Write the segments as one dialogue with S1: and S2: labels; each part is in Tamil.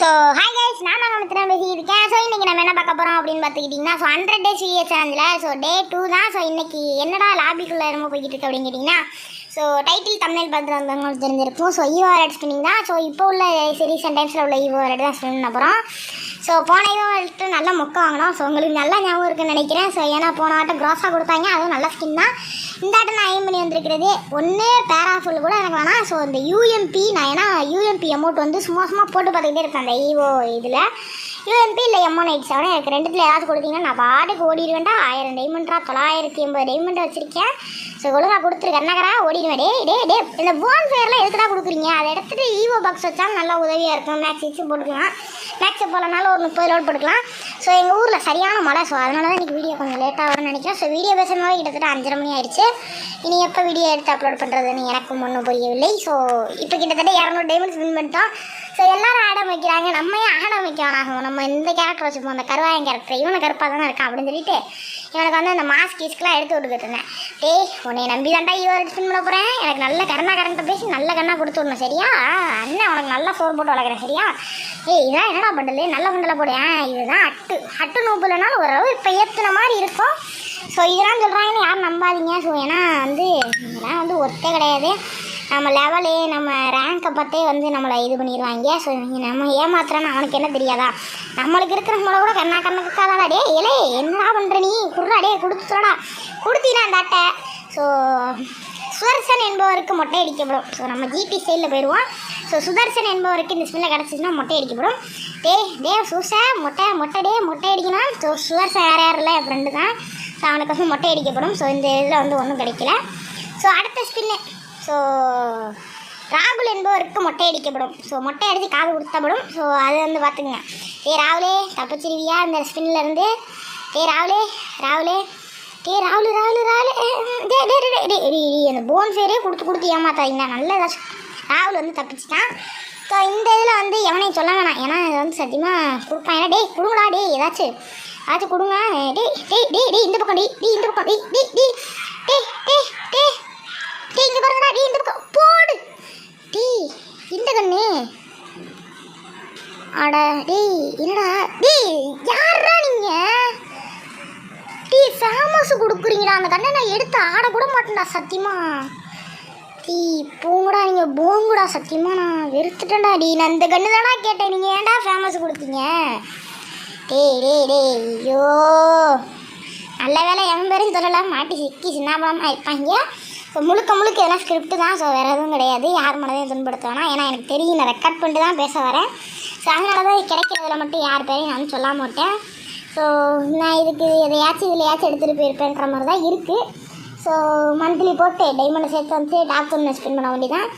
S1: ஸோ ஹாய் கைஸ், நான் தான் பேசியிருக்கேன். ஸோ இன்றைக்கி நம்ம என்ன பார்க்க போகிறோம் அப்படின்னு பார்த்துக்கிட்டிங்கன்னா, ஸோ 100 days VA சேனலில் ஸோ டே 2 தான். ஸோ இன்றைக்கி என்னடா லாபிக்குள்ளே என்னமோ போய்கிட்டு இருக்கு அப்படின்னு கேட்டிங்கன்னா, ஸோ டைட்டில் தமிழ் பார்த்து வந்தவங்களுக்கு தெரிஞ்சிருக்கும். ஸோ ஈவோஆர்ட் ஸ்பின்னிங் தான். ஸோ இப்போ உள்ள ரீசெண்ட் டைம்ஸில் உள்ள ஈவோஆர்ட் தான் ஸ்பின் பண்ண போகிறோம். ஸோ போன ஈவோஆர்ட்டு நல்லா மொக்க வாங்கினோம். ஸோ உங்களுக்கு நல்லா ஞாபகம் இருக்குன்னு நினைக்கிறேன். ஸோ ஏன்னா போன ஆட்டம் க்ராஸாக கொடுத்தாங்க, அதுவும் நல்ல ஸ்கின் தான். இந்த ஆட்டம் நான் ஏம் பண்ணி வந்திருக்கிறது ஒன்று பேராஃபுல் கூட எனக்கு வேணாம். ஸோ இந்த யூஎம்பி நான் ஏன்னா யூஎம்பி அமௌண்ட் வந்து சும்மா போட்டு பார்த்துக்கிட்டே இருப்பேன் அந்த ஈவோ இதில். யூஎம்பி இல்லை M187 எனக்கு ரெண்டுத்தில் ஏதாவது கொடுத்தீங்கன்னா நான் பாட்டுக்கு ஓடிடுவேன்டா. 1000 டைமண்டா 980 டைமண்ட் வச்சுருக்கேன். ஸோ ஒழுங்காக கொடுத்துரு கண்ணகரா ஓடிடுவேன். டே இந்த போன் ஃபேர்லாம் எதுக்குடா கொடுக்குறீங்க? அதை எடுத்துகிட்டு ஈவோ பாக்ஸ் வச்சாலும் நல்லா உதவியாக இருக்கும். மேக்ஸ் வச்சு போட்டுக்கலாம். மேக்ஸை போலனாலும் ஒரு 30 லோட் போட்டுக்கலாம். ஸோ எங்கள் ஊரில் சரியான மழை. ஸோ அதனால தான் இன்றைக்கி வீடியோ கொஞ்சம் லேட்டாக வரும்னு நினைக்கிறேன். ஸோ வீடியோ பேசுகிறதுனால கிட்டத்தட்ட 5:30 மணி ஆயிடுச்சு. இனி எப்போ வீடியோ எடுத்து அப்லோட் பண்ணுறதுன்னு எனக்கும் ஒன்றும் புரியவில்லை. ஸோ இப்போ கிட்டத்தட்ட 200 டைமண்ட்ஸ் வின் பண்ணிட்டோம். ஸோ எல்லோரும் ஆடம் வைக்கிறாங்க, நம்ம ஏன் ஆடம் வைக்க வேணாகும்? நம்ம இந்த கேரக்டர் வச்சுப்போம், அந்த கருவாயன் கேரக்டர். இவனை கருப்பாக தானே இருக்கான் அப்படின்னு சொல்லிட்டு எனக்கு வந்து அந்த மாஸ்க் கீஸ்க்கெலாம் எடுத்து விட்டுக்கிட்டு இருந்தேன். உன்னை நம்பி தாண்டா ஈவோஆர்ட் ஸ்பின் பண்ண போகிறேன். எனக்கு நல்ல கரண்ட்டை பேசி நல்ல கண்ணாக கொடுத்து விடணும் சரியா? அண்ணன் உனக்கு நல்லா சோறு போட்டு வளர்க்குறேன் சரியா? இதான் என்னடா பண்டல் நல்ல பண்டலை போடுவேன். இதுதான் அட்டு நூப்புலனாலும் ஓரளவு இப்போ ஏற்றுன மாதிரி இருக்கும். ஸோ இதெல்லாம் சொல்கிறாங்கன்னு யாரும் நம்பாதீங்க. ஸோ ஏன்னா வந்து இதெல்லாம் வந்து ஒர்த்தே கிடையாது. நம்ம லெவலு நம்ம ரேங்கை பார்த்தே வந்து நம்மளை இது பண்ணிடுவாங்க. ஸோ நம்ம ஏமாத்துறோன்னு அவனுக்கு என்ன தெரியாதா? நம்மளுக்கு இருக்கிற நம்மளை கூட கண்ணுக்காதாடா. இலே என்னடா பண்ணுற நீ? குடுறா கொடுத்துடா கொடுத்தீங்கன்னா அந்த அட்டை. ஸோ சுதர்சன் என்பவருக்கு மொட்டை அடிக்கப்படும். ஸோ நம்ம ஜிபி ஸ்டைலில் போயிடுவோம். ஸோ சுதர்சன் என்பவருக்கு இந்த ஸ்பின்னில் கிடச்சிச்சின்னா மொட்டை அடிக்கப்படும். சூசை மொட்டை அடிக்கணும். ஸோ சுதர்சன் யார் இல்லை என் ஃப்ரெண்டு தான். ஸோ அவனுக்கு வந்து மொட்டை அடிக்கப்படும். ஸோ இந்த இதில் வந்து ஒன்றும் கிடைக்கல. ஸோ அடுத்த ஸ்பின்னு ஸோ ராகுல் என்பவருக்கு மொட்டை அடிக்கப்படும். ஸோ மொட்டை அடித்து காது கொடுத்தப்படும். ஸோ அது வந்து பார்த்துங்க. ராகுலே தப்பிச்சிருவியா இந்த ஸ்பின்லேருந்து? ராகுலே அந்த போன் ஃபேரே கொடுத்து ஏமாத்தாதீங்க. நல்ல ஏதாச்சும் ராகுல் வந்து தப்பிச்சிட்டான். ஸோ இந்த இதில் வந்து எவனையும் சொல்ல வேணாம். ஏன்னா இதை வந்து சத்தியமாக கொடுப்பான். ஏன்னா கொடுங்கடா ஏதாச்சும் கொடுங்க. இந்த பக்கம் இந்த பக்கம் இங்கே பாருங்கடா. இந்த பக்கம் போடு இந்த கண்ணு. அட என்னடா யாரா நீங்கள்? ஃபேமஸ் கொடுக்குறீங்களா? அந்த கண்ணை நான் எடுத்து ஆடக்கூட மாட்டேன்டா சத்தியமா. போங்கடா நீங்கள் போங்கடா சத்தியமாக நான் வெறுத்துட்டேன்டா. நான் இந்த கண்ணு தானா கேட்டேன். நீங்கள் ஏன்டா ஃபேமஸ் கொடுத்தீங்க? ஐயோ நல்ல வேலை என் பேரும் சொல்லலாம். மாட்டி சிக்கி சின்னாபலமாக இருப்பாங்க. ஸோ முழுக்க இதெல்லாம் ஸ்கிரிப்ட் தான். ஸோ வேறு எதுவும் கிடையாது. யார் மனதையும் துன்படுத்த வேணாம். ஏன்னா எனக்கு தெரியும் நான் ரெக்கார்ட் பண்ணிட்டு தான் பேச வரேன். ஸோ அதனால தான் கிடைக்கிறதுல மட்டும் யார் பேரையும் நான் சொல்ல மாட்டேன். ஸோ நான் இதுக்கு இதிலையாச்சும் எடுத்துகிட்டு போயிருப்பேன்ற மாதிரி தான் இருக்குது. ஸோ மந்த்லி போட்டு டைமண்டை சேர்த்து வந்து டாக்டர் ஸ்பின் பண்ண வேண்டியதான்.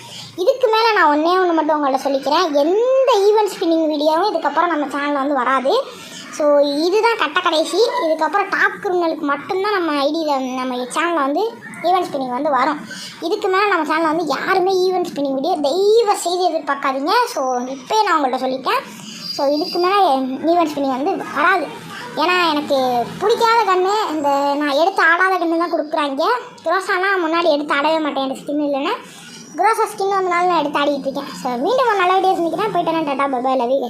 S1: இதுக்கு மேலே நான் ஒன்றே மட்டும் உங்கள்கிட்ட சொல்லிக்கிறேன். எந்த ஈவெண்ட் ஸ்பின்னிங் வீடியோவும் இதுக்கப்புறம் நம்ம சேனலில் வந்து வராது. ஸோ இதுதான் கடைசி. இதுக்கப்புறம் டாப் கிரிமினலுக்கு மட்டும்தான் நம்ம ஐடியில் நம்ம சேனலில் வந்து ஈவெண்ட் ஸ்பின்னிங் வந்து வரும். இதுக்கு மேலே நம்ம சேனலில் வந்து யாருமே ஈவெண்ட் ஸ்பின்னிங் வீடியோ தயவு செய்து எதிர்பார்க்காதீங்க. ஸோ இப்போயே நான் உங்கள்கிட்ட சொல்லிட்டேன். ஸோ இதுக்கு மேலே ஈவெண்ட் ஸ்பின்னிங் வந்து வராது. ஏன்னா எனக்கு பிடிக்காத கன்று இந்த நான் எடுத்து ஆடாத கன்று தான் கொடுக்குறாங்க. குரோசாலாம் முன்னாடி எடுத்து ஆடவே மாட்டேன். எனக்கு ஸ்கின் இல்லைன்னா குரோசா ஸ்கின் வந்தனால நான் எடுத்து ஆடிட்டு இருக்கேன். ஸோ மீண்டும் ஒரு நல்ல வீடியோ சந்திக்கிறேன். போயிட்டேன்னா டாட்டா பை லவ் யூ.